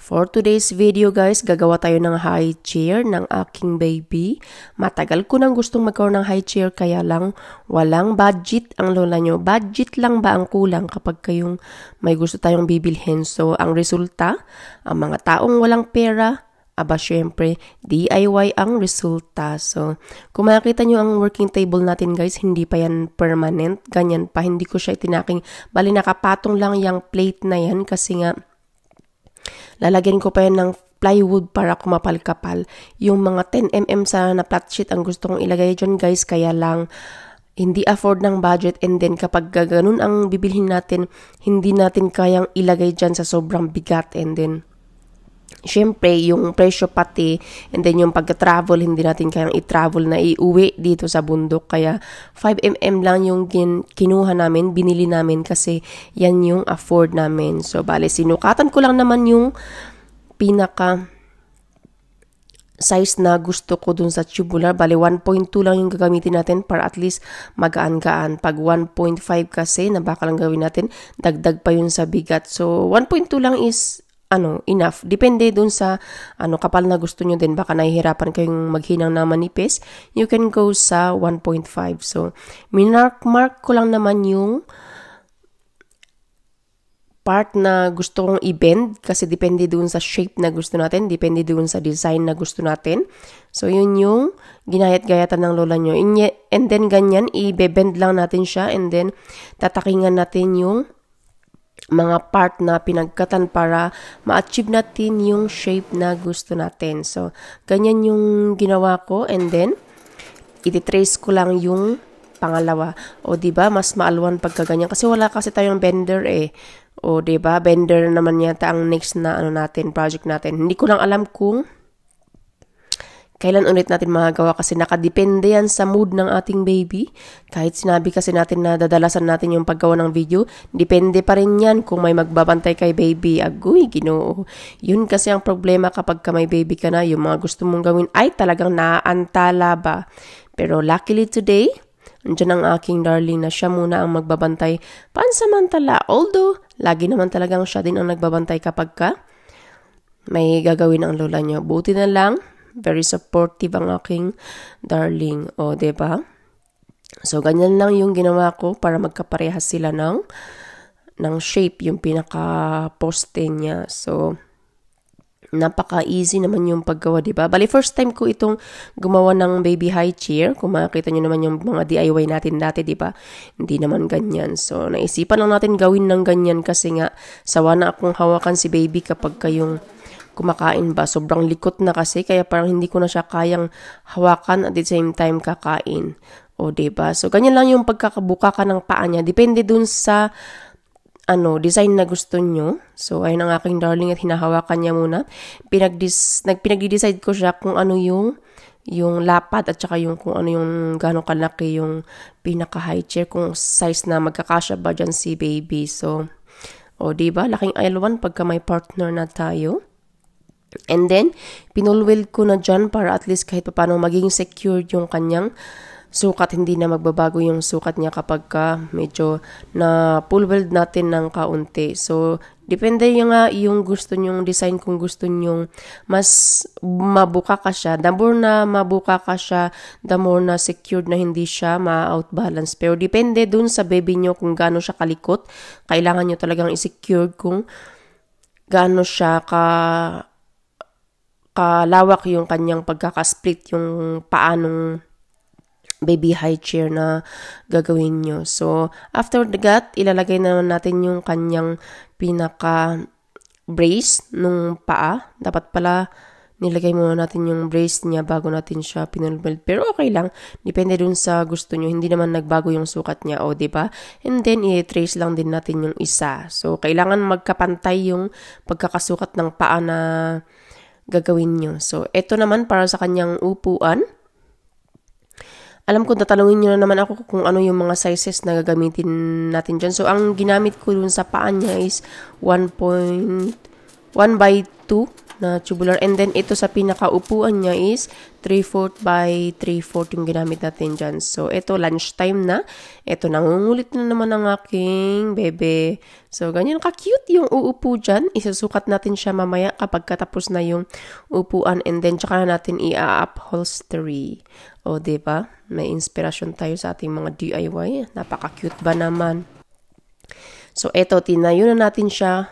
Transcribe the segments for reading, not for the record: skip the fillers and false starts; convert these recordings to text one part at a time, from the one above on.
For today's video guys, gagawa tayo ng high chair ng aking baby. Matagal ko nang gustong magkaroon ng high chair kaya lang walang budget ang lola nyo. Budget lang ba ang kulang kapag kayong may gusto tayong bibilhin? So ang resulta, ang mga taong walang pera, aba syempre, DIY ang resulta. So, kung makikita nyo ang working table natin guys, hindi pa yan permanent. Ganyan pa, hindi ko siya itinaking. Bali, nakapatong lang yung plate na yan kasi nga, lalagyan ko pa yan ng plywood para kumapal-kapal. Yung mga 10mm sa na flat sheet ang gusto kong ilagay dyan guys, kaya lang, hindi afford ng budget and then kapag ganun ang bibilhin natin, hindi natin kayang ilagay dyan sa sobrang bigat and then, syempre, yung presyo pati, and then yung pagka-travel, hindi natin kayang i-travel na iuwi dito sa bundok. Kaya, 5mm lang yung kinuha namin, binili namin kasi yan yung afford namin. So, bale, sinukatan ko lang naman yung pinaka size na gusto ko dun sa tubular. Bale, 1.2 lang yung gagamitin natin para at least magaan-gaan. Pag 1.5 kasi, na baka lang gawin natin, dagdag pa yun sa bigat. So, 1.2 lang is enough. Depende dun sa kapal na gusto nyo din. Baka nahihirapan kayong maghinang na manipis. You can go sa 1.5. So, mark ko lang naman yung part na gusto kong i-bend kasi depende dun sa shape na gusto natin. Depende dun sa design na gusto natin. So, yun yung ginayat-gayatan ng lola nyo. And then, ganyan, i-bend lang natin siya and then, tatakingan natin yung mga part na pinagkatan para ma-achieve natin yung shape na gusto natin. So, ganyan yung ginawa ko and then, iti-trace ko lang yung pangalawa. O, diba, mas maalwan pagka ganyan. Kasi wala kasi tayong bender eh. O, diba, bender naman yata ang next na natin, project natin. Hindi ko lang alam kung kailan ulit natin magagawa kasi nakadepende yan sa mood ng ating baby. Kahit sinabi kasi natin na dadalasan natin yung paggawa ng video, depende pa rin yan kung may magbabantay kay baby. Agoy, Ginoo. Yun kasi ang problema kapag ka may baby ka na, yung mga gusto mong gawin ay talagang naaantala ba. Pero luckily today, andyan ang aking darling na siya muna ang magbabantay pansamantala. Although, lagi naman talagang siya din ang nagbabantay kapag ka may gagawin ang lola niya. Buti na lang, very supportive ang aking darling. O, diba? So, ganyan lang yung ginawa ko para magkaparehas sila ng shape, yung pinaka-poste niya. So, napaka-easy naman yung paggawa, diba? Bali, first time ko itong gumawa ng baby high chair. Kung makikita nyo naman yung mga DIY natin dati, diba? Hindi naman ganyan. So, naisipan lang natin gawin ng ganyan kasi nga, sawa na akong hawakan si baby kapag kayong kumakain ba. Sobrang likot na kasi, kaya parang hindi ko na siya kayang hawakan at the same time kakain. O, diba? So, ganyan lang yung pagkakabuka ka ng paa niya. Depende dun sa design na gusto nyo. So, ayun ang aking darling at hinahawakan niya muna. Pinag-decide ko siya kung ano yung lapad at saka yung kung ano yung gano'ng kalaki yung pinaka-high chair, kung size na magkakasya ba dyan si baby. So, o, diba? Laking L1 pagka may partner na tayo. And then, pinulweld ko na dyan para at least kahit paano maging secured yung kanyang sukat. Hindi na magbabago yung sukat niya kapag ka medyo na pull weld natin ng kaunti. So, depende yung gusto nyong design. Kung gusto nyong mas mabuka ka siya, the more na mabuka ka siya, the more na secured na hindi siya ma-outbalance. Pero depende dun sa baby nyo kung gaano siya kalikot. Kailangan nyo talagang i-secure kung gaano siya kalawak yung kanyang pagkakasplit yung paanong baby high chair na gagawin nyo. So, after that, ilalagay naman natin yung kanyang pinaka brace nung paa. Dapat pala nilagay muna natin yung brace niya bago natin siya pinulbeld. Pero okay lang. Depende dun sa gusto nyo. Hindi naman nagbago yung sukat niya. O, diba? And then, i-trace lang din natin yung isa. So, kailangan magkapantay yung pagkakasukat ng paa na gagawin nyo. So, ito naman para sa kanyang upuan. Alam ko, tatanungin nyo na naman ako kung ano yung mga sizes na gagamitin natin dyan. So, ang ginamit ko dun sa paa niya is 1.1/2 na tubular. And then, ito sa pinakaupuan niya is 3/4 by 3/4 yung ginamit natin dyan. So, ito, lunchtime na. Ito, nangungulit na naman ang aking bebe. So, ganyan ka-cute yung uupo dyan. Isusukat natin siya mamaya kapag katapos na yung upuan. And then, tsaka natin i-upholstery. O, diba? May inspirasyon tayo sa ating mga DIY. Napaka-cute ba naman? So, ito, tinayo na natin siya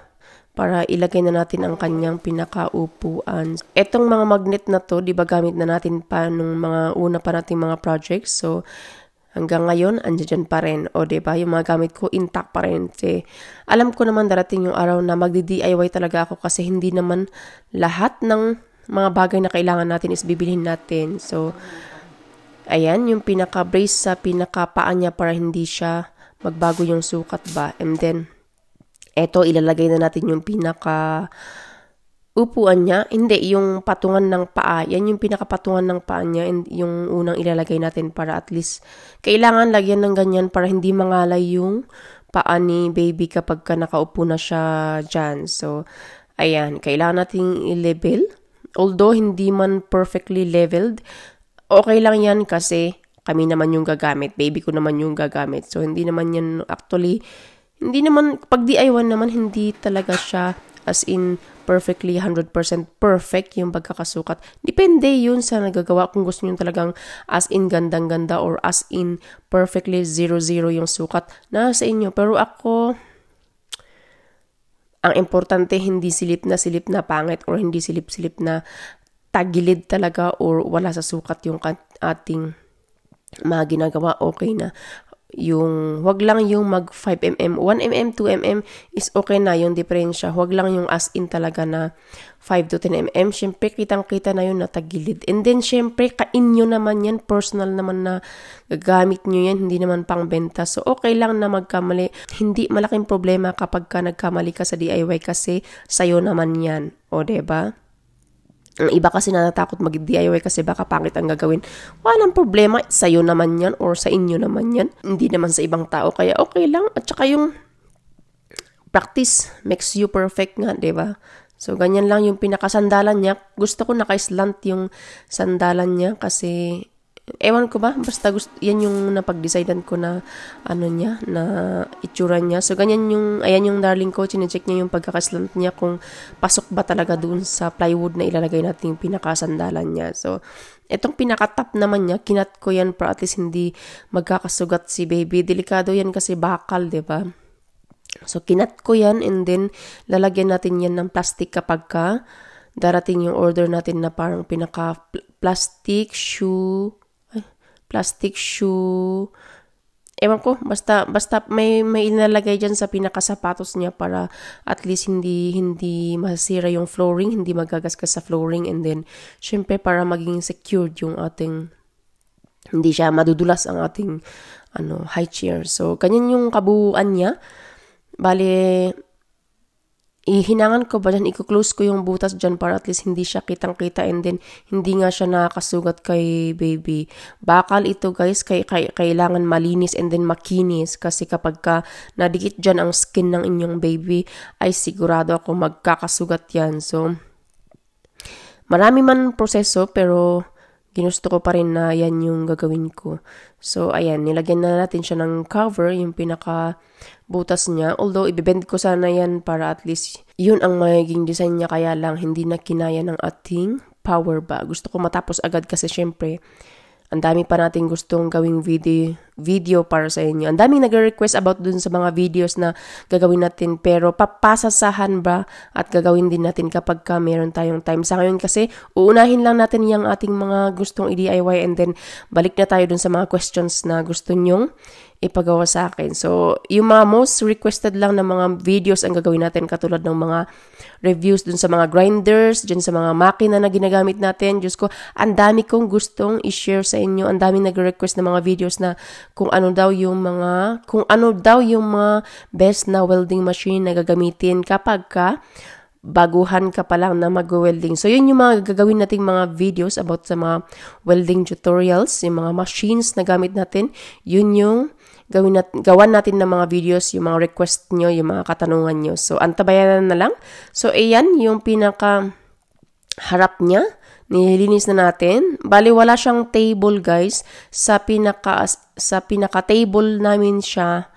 para ilagay na natin ang kanyang pinakaupuan. Etong mga magnet na to, di ba gamit na natin pa nung mga una pa nating mga projects. So, hanggang ngayon, andyan pa rin. O, di ba? Yung mga gamit ko, intact pa rin. Kasi, alam ko naman darating yung araw na magdi-DIY talaga ako kasi hindi naman lahat ng mga bagay na kailangan natin is bibilhin natin. So, ayan, yung pinaka-brace sa pinaka-paa niya para hindi siya magbago yung sukat ba. And then, eto, ilalagay na natin yung pinaka-upuan niya. Hindi, yung patungan ng paa. Yan yung pinaka-patungan ng paa niya. And yung unang ilalagay natin para at least, kailangan lagyan ng ganyan para hindi mangalay yung paa ni baby kapag ka nakaupo na siya dyan. So, ayan, kailangan nating i-level. Although, hindi man perfectly leveled, okay lang yan kasi kami naman yung gagamit. Baby ko naman yung gagamit. So, hindi naman yan actually. Hindi naman, pag DIY naman, hindi talaga siya as in perfectly 100% perfect yung pagkakasukat. Depende yun sa nagagawa kung gusto nyo talagang as in gandang-ganda or as in perfectly 0-0 yung sukat. Nasa inyo. Pero ako, ang importante hindi silip na pangit or hindi silip-silip na tagilid talaga or wala sa sukat yung ating mga ginagawa. Okay na. Yung, wag lang yung mag 5mm, 1mm, 2mm is okay na yung diferensya. Wag lang yung as in talaga na 5 to 10mm. Syempre, kitang-kita na yun na tagilid. And then, syempre, kainyo naman yan, personal naman na gagamit nyo yan, hindi naman pangbenta. So, okay lang na magkamali. Hindi malaking problema kapag ka nagkamali ka sa DIY kasi sayo naman yan. O, diba? Ang iba kasi natatakot mag-DIY kasi baka pangit ang gagawin. Walang problema, sa'yo naman yan or sa inyo naman yan. Hindi naman sa ibang tao, kaya okay lang. At saka yung practice makes you perfect nga, diba? So, ganyan lang yung pinakasandalan niya. Gusto ko naka-slant yung sandalan niya kasi ewan ko ba, basta gusto, yan yung napag-decidean ko na ano niya, na itsura niya. So, ganyan yung, ayan yung darling ko, chinecheck niya yung pagkakaslant niya kung pasok ba talaga doon sa plywood na ilalagay natin yung pinakasandalan niya. So, itong pinaka-top naman niya, kinat ko yan para at least hindi magkakasugat si baby. Delikado yan kasi bakal, diba? So, kinat ko yan and then lalagyan natin yan ng plastic kapag ka darating yung order natin na parang pinaka-plastic shoe, ewan ko, basta may inalagay dyan sa pinakasapatos niya para at least hindi masira yung flooring, hindi magagasgas sa flooring, and then, syempre, para maging secured yung ating, hindi siya madudulas ang ating, high chair. So, ganyan yung kabuuan niya. Bale, ihinangan ko ba dyan, i-close ko yung butas dyan para at least hindi siya kitang-kita and then hindi nga siya nakakasugat kay baby. Bakal ito guys, kailangan malinis and then makinis kasi kapag ka nadikit dyan ang skin ng inyong baby ay sigurado ako magkakasugat yan. So, marami man proseso pero ginusto ko pa rin na yan yung gagawin ko. So, ayan, nilagyan na natin siya ng cover, yung pinaka-butas niya. Although, ibibend ko sana yan para at least yun ang magiging design niya. Kaya lang, hindi na kinaya ng ating power bag. Gusto ko matapos agad kasi syempre, ang dami pa natin gustong gawing video para sa inyo. Ang daming nag-request about dun sa mga videos na gagawin natin. Pero papasasahan ba at gagawin din natin kapag ka meron tayong time. Sa ngayon kasi, uunahin lang natin yung ating mga gustong i-DIY and then balik na tayo dun sa mga questions na gusto nyong ipagawa sa akin. So, yung mga most requested lang na mga videos ang gagawin natin katulad ng mga reviews dun sa mga grinders, dun sa mga makina na ginagamit natin. Diyos ko, ang dami kong gustong i-share sa inyo. Ang dami nag-request na mga videos na kung ano daw yung mga best na welding machine na gagamitin kapag ka baguhan ka pa lang na mag-welding. So, yun yung mga gagawin nating mga videos about sa mga welding tutorials, yung mga machines na gamit natin. Yun yung gawan natin ng mga videos, yung mga request nyo, yung mga katanungan nyo. So, antabayanan na lang. So, ayan, yung pinaka harap niya. Nililinis na natin. Bali, wala siyang table, guys. Sa pinaka-table namin siya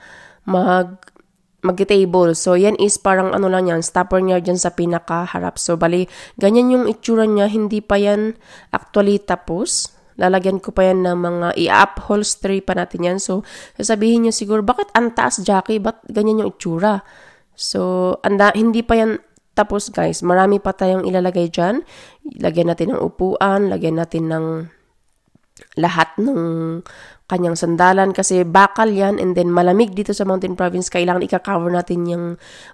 mag-table. So, yan is parang ano lang yan, stopper niya dyan sa pinaka-harap. So, bali, ganyan yung itsura niya. Hindi pa yan actually tapos. Lalagyan ko pa yan ng mga i-upholstery pa natin yan. So, sasabihin niyo siguro, bakit ang taas, Jackie? Ba't ganyan yung itsura? So, hindi pa yan tapos, guys. Marami pa tayong ilalagay dyan. Lagyan natin ng upuan, lagyan natin ng lahat ng kanyang sandalan kasi bakal yan and then malamig dito sa Mountain Province. Kailangan i-cover natin yung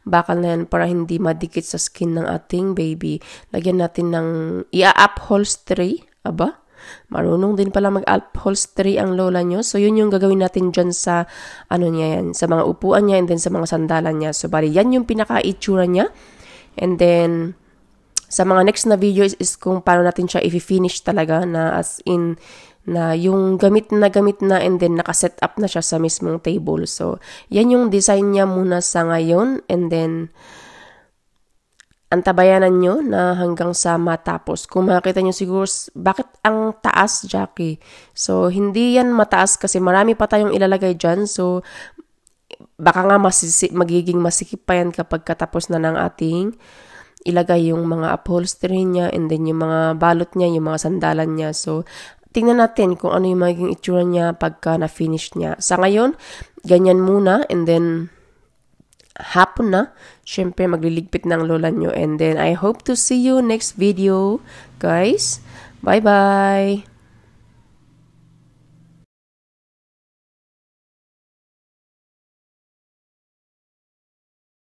bakal na yan para hindi madikit sa skin ng ating baby. Lagyan natin ng i-upholstery. Aba? Marunong din pala mag-upholstery ang lola nyo. So, yun yung gagawin natin dyan sa, niya yan, sa mga upuan niya and then sa mga sandalan niya. So, bali, yan yung pinaka-itsura niya. And then, sa mga next na video is kung paano natin siya i-finish talaga na as in, na yung gamit na and then nakaset up na siya sa mismong table. So, yan yung design niya muna sa ngayon. And then, antabayanan nyo na hanggang sa matapos. Kung makita nyo siguro, bakit ang taas, Jackie? So, hindi yan mataas kasi marami pa tayong ilalagay dyan. So, baka nga magiging masikip pa yan kapag katapos na ng ating ilagay yung mga upholstery niya and then yung mga balot niya, yung mga sandalan niya. So, tingnan natin kung ano yung magiging itsura niya pagka na-finish niya. Sa ngayon, ganyan muna and then hapon na. Syempre, magliligpit ng lola nyo. And then, I hope to see you next video, guys. Bye-bye!